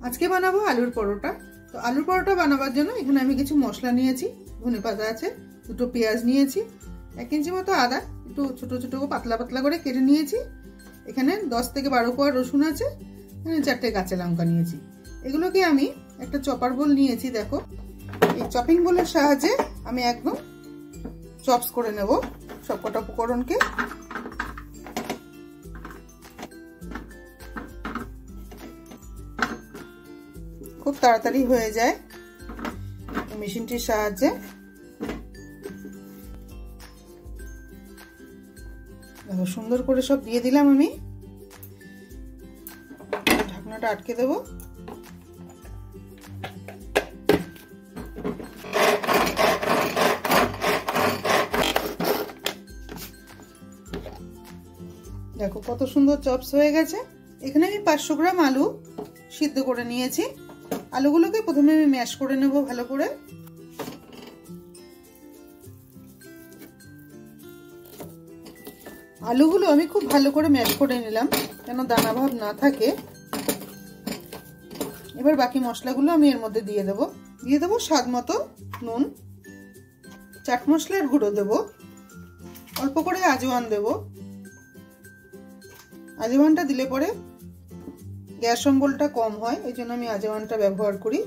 আজকে বানাবো আলুর পরোটা। তো আলুর পরোটা বানাবার জন্য এখানে আমি কিছু মশলা নিয়েছি। ধনে পাতা আছে, দুটো পেঁয়াজ নিয়েছি, 1 ইঞ্চি মতো আদা একটু ছোট ছোট পাতলা পাতলা করে কেটে নিয়েছি। এখানে 10 থেকে 12 কোয়া রসুন আছে, এখানে 4টে কাঁচা লঙ্কা নিয়েছি। এগুলোকে আমি একটা চপার বোল নিয়েছি। দেখো, এই চপিং বোলের সাহায্যে আমি একদম চপস করে নেব সবকটা উপকরণকে। খুব তাড়াতাড়ি হয়ে যায় মেশিনটির সাহায্যে। দেখো, সুন্দর করে সব দিয়ে দিলাম আমি। ঢাকনাটা আটকে দেব। দেখো কত সুন্দর চপস হয়ে গেছে। এখানে আমি 500 গ্রাম আলু সিদ্ধ করে নিয়েছি। আলুগুলোকে প্রথমে আমি ম্যাশ করে নেব ভালো করে। আলুগুলো আমি খুব ভালো করে ম্যাশ করে নিলাম যেন দানা ভাব না থাকে। এবার বাকি মশলাগুলো আমি এর মধ্যে দিয়ে দেব স্বাদ মতো নুন, চাট মশলার গুঁড়ো দেব, অল্প করে আজওয়ান দেব। আজওয়ানটা দিলে পরে গ্যাস অম্বলটা কম হয়, এই জন্য আমি আজওয়ানটা ব্যবহার করি।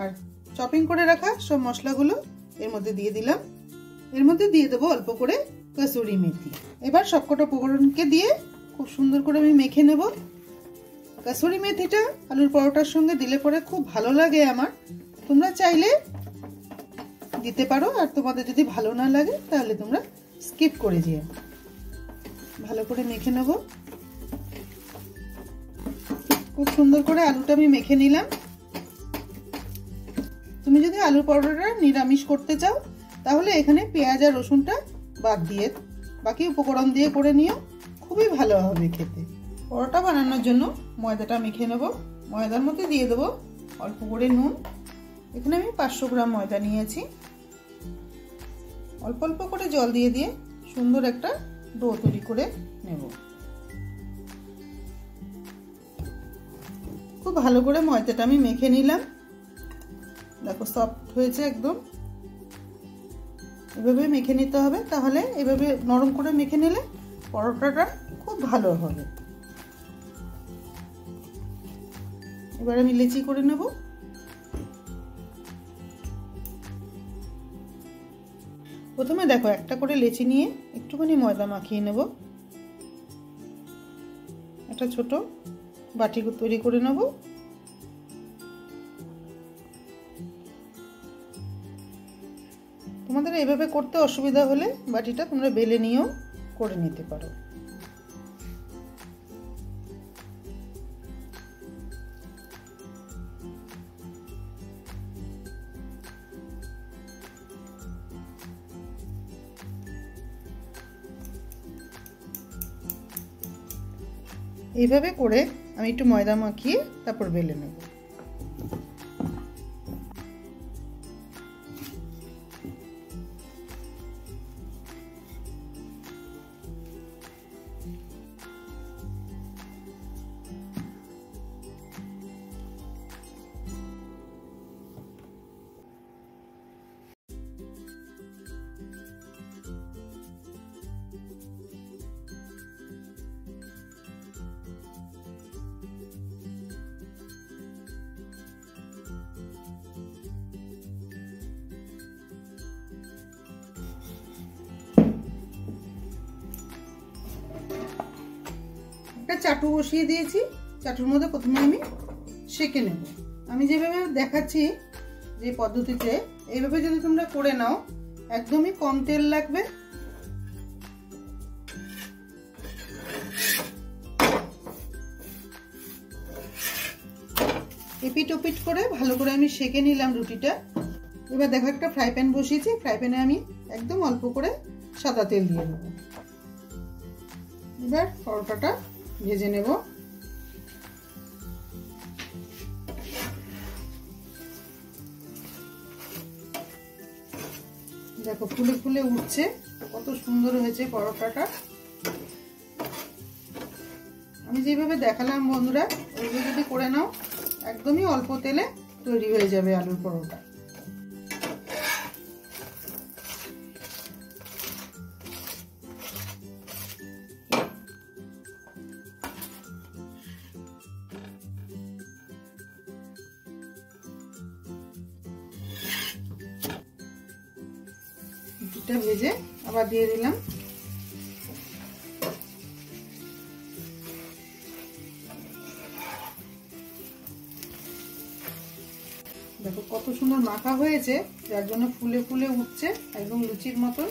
আর চপিং করে রাখা সব মশলাগুলো এর মধ্যে দিয়ে দিলাম। এর মধ্যে দিয়ে দেবো অল্প করে কসুরি মেথি। এবার সবকটা উপকরণকে দিয়ে খুব সুন্দর করে আমি মেখে নেব। কসুরি মেথিটা আলুর পরোটার সঙ্গে দিলে পরে খুব ভালো লাগে আমার। তোমরা চাইলে দিতে পারো, আর তোমাদের যদি ভালো না লাগে তাহলে তোমরা স্কিপ করে যেও। ভালো করে মেখে নেব। খুব সুন্দর করে আলুটা আমি মেখে নিলাম। তুমি যদি আলুর পরোটাটা নিরামিষ করতে চাও তাহলে এখানে পেঁয়াজ আর রসুনটা বাদ দিয়ে বাকি উপকরণ দিয়ে করে নিও, খুবই ভালো হবে খেতে। পরোটা বানানোর জন্য ময়দাটা মেখে নেব। ময়দার মধ্যে দিয়ে দেবো অল্প করে নুন। এখানে আমি 500 গ্রাম ময়দা নিয়েছি। অল্প অল্প করে জল দিয়ে দিয়ে সুন্দর একটা ডো তৈরি করে নেব। খুব ভালো করে ময়দাটা আমি মেখে নিলাম। দেখো সফট হয়েছে একদম। এভাবে মেখে নিতে হবে, তাহলে এভাবে নরম করে মেখে নিলে পরোটাটা খুব ভালো হবে। এবার আমি লেচি করে নেব। প্রথমে দেখো একটা করে লেচি নিয়ে একটুখানি ময়দা মাখিয়ে নেব। একটা ছোট বাটি তৈরি করে নেব। তোমাদের এইভাবে করতে অসুবিধা হলে বাটিটা তোমরা বেলে নিয়েও করে নিতে পারো। এইভাবে করে আমি একটু ময়দা মাখিয়ে তারপর বেলে নেব। একটা চাটু বসিয়ে দিয়েছি। চাটুর মধ্যে প্রথমে আমি সেঁকে নেব। আমি যেভাবে দেখাচ্ছি যে পদ্ধতিতে, এইভাবে যদি তোমরা করে নাও একদমই কম তেল লাগবে। এপিট ওপিট করে ভালো করে আমি সেঁকে নিলাম রুটিটা। এবার দেখো একটা ফ্রাই প্যান বসিয়েছি। ফ্রাই প্যানে আমি একদম অল্প করে সাদা তেল দিয়ে দেবো। এবার পরোটাটা ভেজে নেব। দেখো ফুলে ফুলে উঠছে, কত সুন্দর হয়েছে পরোটাটা। আমি যেভাবে দেখালাম বন্ধুরা, ওইভাবে যদি করে নাও একদমই অল্প তেলে তৈরি হয়ে যাবে আলুর পরোটা। রুটিটা ভেজে আবার দিয়ে দিলাম। দেখো কত সুন্দর মাখা হয়েছে, যার জন্য ফুলে ফুলে উঠছে একদম লুচির মতো।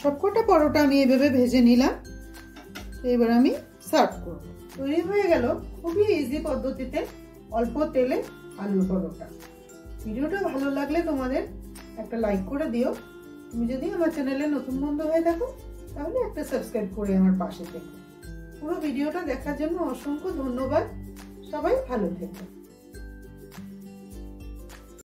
সবকটা পরোটা আমি এভাবে ভেজে নিলাম। এবার আমি সার্ভ করব। তৈরি হয়ে গেল খুবই ইজি পদ্ধতিতে অল্প তেলে আলুর পরোটা। ভিডিওটা ভালো লাগলে তোমাদের একটা লাইক করে দিও। তুমি যদি আমার চ্যানেলে নতুন বন্ধু হয়ে থাকো তাহলে একটা সাবস্ক্রাইব করে আমার পাশে থেকো। পুরো ভিডিওটা দেখার জন্য অসংখ্য ধন্যবাদ। সবাই ভালো থেকো।